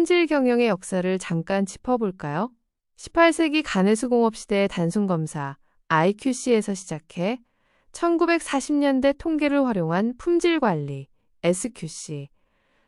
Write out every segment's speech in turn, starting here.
품질 경영의 역사를 잠깐 짚어볼까요? 18세기 가내수공업 시대의 단순 검사 IQC에서 시작해 1940년대 통계를 활용한 품질 관리 SQC,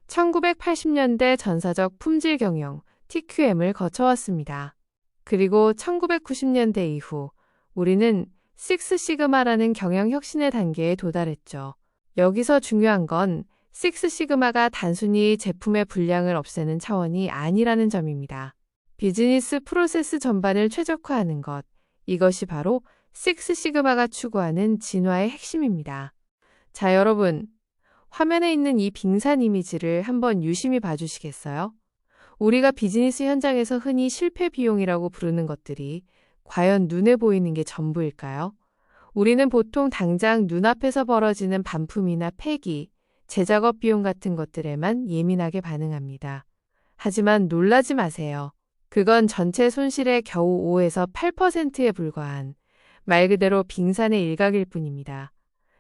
1980년대 전사적 품질 경영 TQM을 거쳐왔습니다. 그리고 1990년대 이후 우리는 식스시그마라는 경영 혁신의 단계에 도달했죠. 여기서 중요한 건 식스시그마가 단순히 제품의 분량을 없애는 차원이 아니라는 점입니다. 비즈니스 프로세스 전반을 최적화하는 것, 이것이 바로 식스시그마가 추구하는 진화의 핵심입니다. 자, 여러분, 화면에 있는 이 빙산 이미지를 한번 유심히 봐주시겠어요? 우리가 비즈니스 현장에서 흔히 실패 비용이라고 부르는 것들이 과연 눈에 보이는 게 전부일까요? 우리는 보통 당장 눈앞에서 벌어지는 반품이나 폐기, 재작업 비용 같은 것들에만 예민하게 반응합니다. 하지만 놀라지 마세요. 그건 전체 손실의 겨우 5에서 8%에 불과한 말 그대로 빙산의 일각일 뿐입니다.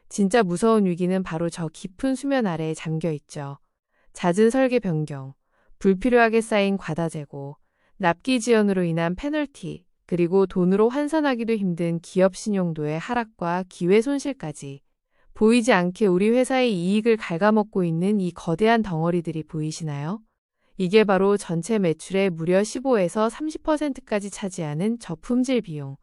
진짜 무서운 위기는 바로 저 깊은 수면 아래에 잠겨 있죠. 잦은 설계 변경, 불필요하게 쌓인 과다 재고, 납기 지연으로 인한 페널티, 그리고 돈으로 환산하기도 힘든 기업 신용도의 하락과 기회 손실까지 보이지 않게 우리 회사의 이익을 갉아먹고 있는 이 거대한 덩어리들이 보이시나요? 이게 바로 전체 매출의 무려 15에서 30%까지 차지하는 저품질 비용,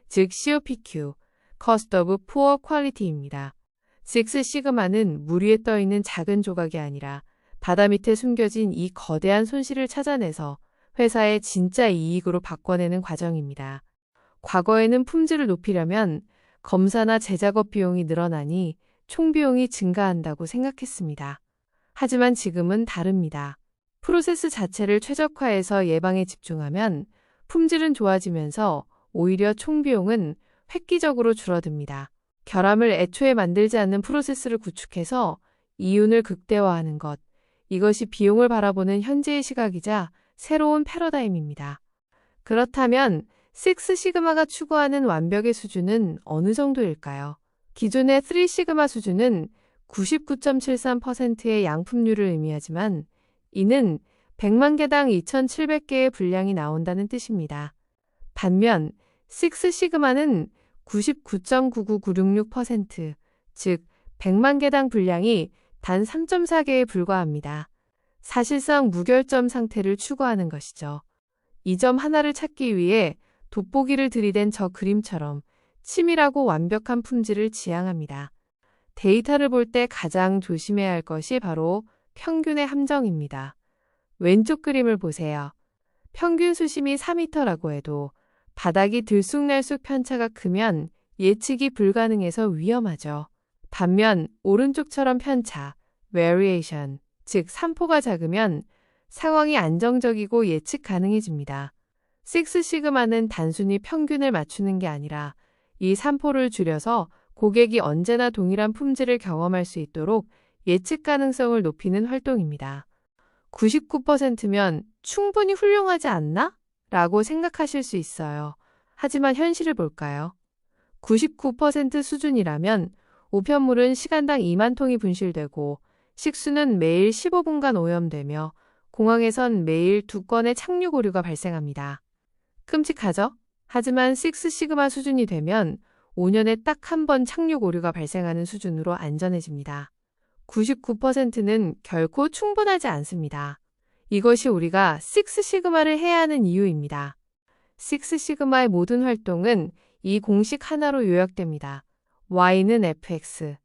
즉 COPQ, Cost of Poor Quality입니다. 식스 시그마는 물 위에 떠 있는 작은 조각이 아니라 바다 밑에 숨겨진 이 거대한 손실을 찾아내서 회사의 진짜 이익으로 바꿔내는 과정입니다. 과거에는 품질을 높이려면 검사나 재작업 비용이 늘어나니 총비용이 증가한다고 생각했습니다. 하지만 지금은 다릅니다. 프로세스 자체를 최적화해서 예방에 집중하면 품질은 좋아지면서 오히려 총비용은 획기적으로 줄어듭니다. 결함을 애초에 만들지 않는 프로세스를 구축해서 이윤을 극대화하는 것, 이것이 비용을 바라보는 현재의 시각이자 새로운 패러다임입니다. 그렇다면 식스 시그마가 추구하는 완벽의 수준은 어느 정도일까요? 기존의 3 시그마 수준은 99.73%의 양품률을 의미하지만 이는 100만 개당 2,700개의 분량이 나온다는 뜻입니다. 반면 6 시그마는 99.99966%, 즉 100만 개당 분량이 단 3.4개에 불과합니다. 사실상 무결점 상태를 추구하는 것이죠. 이 점 하나를 찾기 위해 돋보기를 들이댄 저 그림처럼 치밀하고 완벽한 품질을 지향합니다. 데이터를 볼 때 가장 조심해야 할 것이 바로 평균의 함정입니다. 왼쪽 그림을 보세요. 평균 수심이 4m라고 해도 바닥이 들쑥날쑥 편차가 크면 예측이 불가능해서 위험하죠. 반면 오른쪽처럼 편차, variation, 즉 산포가 작으면 상황이 안정적이고 예측 가능해집니다. 식스 시그마는 단순히 평균을 맞추는 게 아니라 이 산포를 줄여서 고객이 언제나 동일한 품질을 경험할 수 있도록 예측 가능성을 높이는 활동입니다. 99%면 충분히 훌륭하지 않나? 라고 생각하실 수 있어요. 하지만 현실을 볼까요? 99% 수준이라면 우편물은 시간당 2만 통이 분실되고 식수는 매일 15분간 오염되며 공항에선 매일 2건의 착륙 오류가 발생합니다. 끔찍하죠? 하지만 식스 시그마 수준이 되면 5년에 딱 한 번 착륙 오류가 발생하는 수준으로 안전해집니다. 99%는 결코 충분하지 않습니다. 이것이 우리가 식스 시그마를 해야 하는 이유입니다. 식스 시그마의 모든 활동은 이 공식 하나로 요약됩니다. Y는 Fx.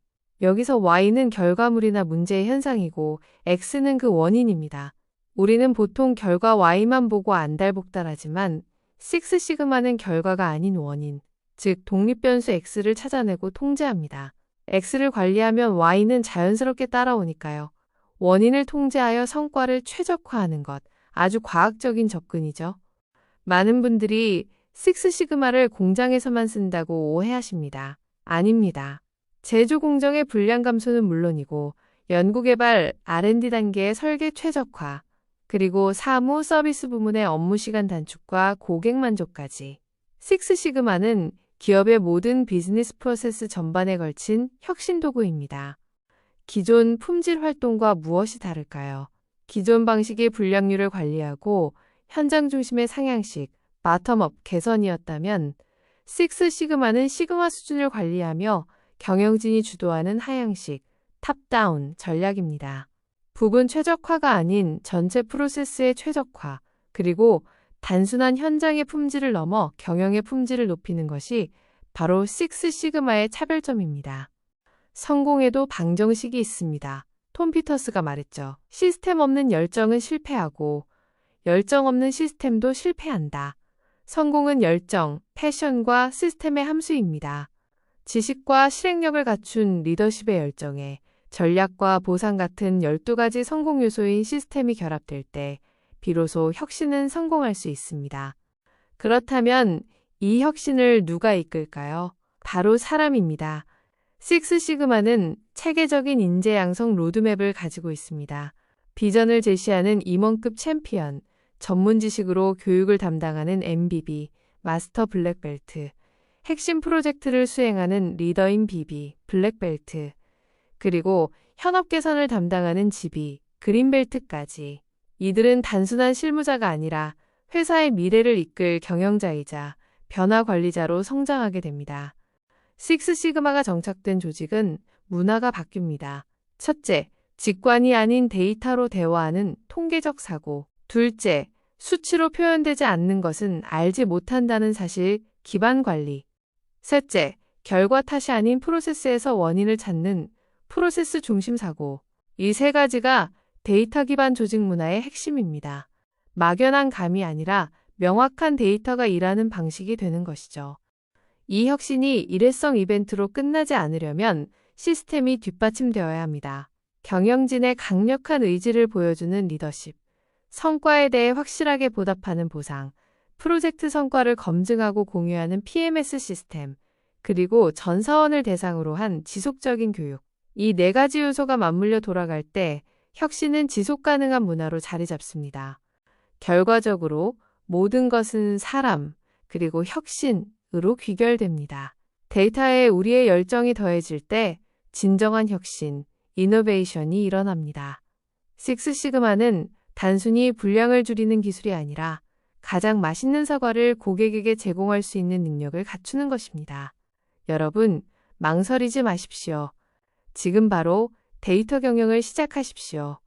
여기서 Y는 결과물이나 문제의 현상이고 X는 그 원인입니다. 우리는 보통 결과 Y만 보고 안달복달하지만 식스 시그마는 결과가 아닌 원인, 즉 독립변수 X를 찾아내고 통제합니다. X를 관리하면 Y는 자연스럽게 따라오니까요. 원인을 통제하여 성과를 최적화하는 것, 아주 과학적인 접근이죠. 많은 분들이 식스 시그마를 공장에서만 쓴다고 오해하십니다. 아닙니다. 제조 공정의 분량 감소는 물론이고 연구개발 R&D 단계의 설계 최적화, 그리고 사무 서비스 부문의 업무 시간 단축과 고객 만족까지. 식스 시그마는 기업의 모든 비즈니스 프로세스 전반에 걸친 혁신 도구입니다. 기존 품질 활동과 무엇이 다를까요? 기존 방식의 불량률을 관리하고 현장 중심의 상향식, 바텀업 개선이었다면 식스 시그마는 시그마 수준을 관리하며 경영진이 주도하는 하향식, 탑다운 전략입니다. 부분 최적화가 아닌 전체 프로세스의 최적화, 그리고 단순한 현장의 품질을 넘어 경영의 품질을 높이는 것이 바로 식스 시그마의 차별점입니다. 성공에도 방정식이 있습니다. 톰 피터스가 말했죠. 시스템 없는 열정은 실패하고 열정 없는 시스템도 실패한다. 성공은 열정, 패션과 시스템의 함수입니다. 지식과 실행력을 갖춘 리더십의 열정에 전략과 보상 같은 12가지 성공 요소인 시스템이 결합될 때 비로소 혁신은 성공할 수 있습니다. 그렇다면 이 혁신을 누가 이끌까요? 바로 사람입니다. 식스 시그마는 체계적인 인재 양성 로드맵을 가지고 있습니다. 비전을 제시하는 임원급 챔피언, 전문 지식으로 교육을 담당하는 MBB, 마스터 블랙벨트, 핵심 프로젝트를 수행하는 리더인 BB, 블랙벨트, 그리고 현업 개선을 담당하는 GB, 그린벨트까지. 이들은 단순한 실무자가 아니라 회사의 미래를 이끌 경영자이자 변화 관리자로 성장하게 됩니다. 식스 시그마가 정착된 조직은 문화가 바뀝니다. 첫째, 직관이 아닌 데이터로 대화하는 통계적 사고. 둘째, 수치로 표현되지 않는 것은 알지 못한다는 사실 기반 관리. 셋째, 결과 탓이 아닌 프로세스에서 원인을 찾는 프로세스 중심 사고. 이 세 가지가 데이터 기반 조직 문화의 핵심입니다. 막연한 감이 아니라 명확한 데이터가 일하는 방식이 되는 것이죠. 이 혁신이 일회성 이벤트로 끝나지 않으려면 시스템이 뒷받침되어야 합니다. 경영진의 강력한 의지를 보여주는 리더십, 성과에 대해 확실하게 보답하는 보상, 프로젝트 성과를 검증하고 공유하는 PMS 시스템, 그리고 전 사원을 대상으로 한 지속적인 교육. 이 네 가지 요소가 맞물려 돌아갈 때 혁신은 지속 가능한 문화로 자리 잡습니다. 결과적으로 모든 것은 사람, 그리고 혁신으로 귀결됩니다. 데이터에 우리의 열정이 더해질 때 진정한 혁신, 이노베이션이 일어납니다. 식스 시그마는 단순히 분량을 줄이는 기술이 아니라 가장 맛있는 사과를 고객에게 제공할 수 있는 능력을 갖추는 것입니다. 여러분, 망설이지 마십시오. 지금 바로 데이터 경영을 시작하십시오.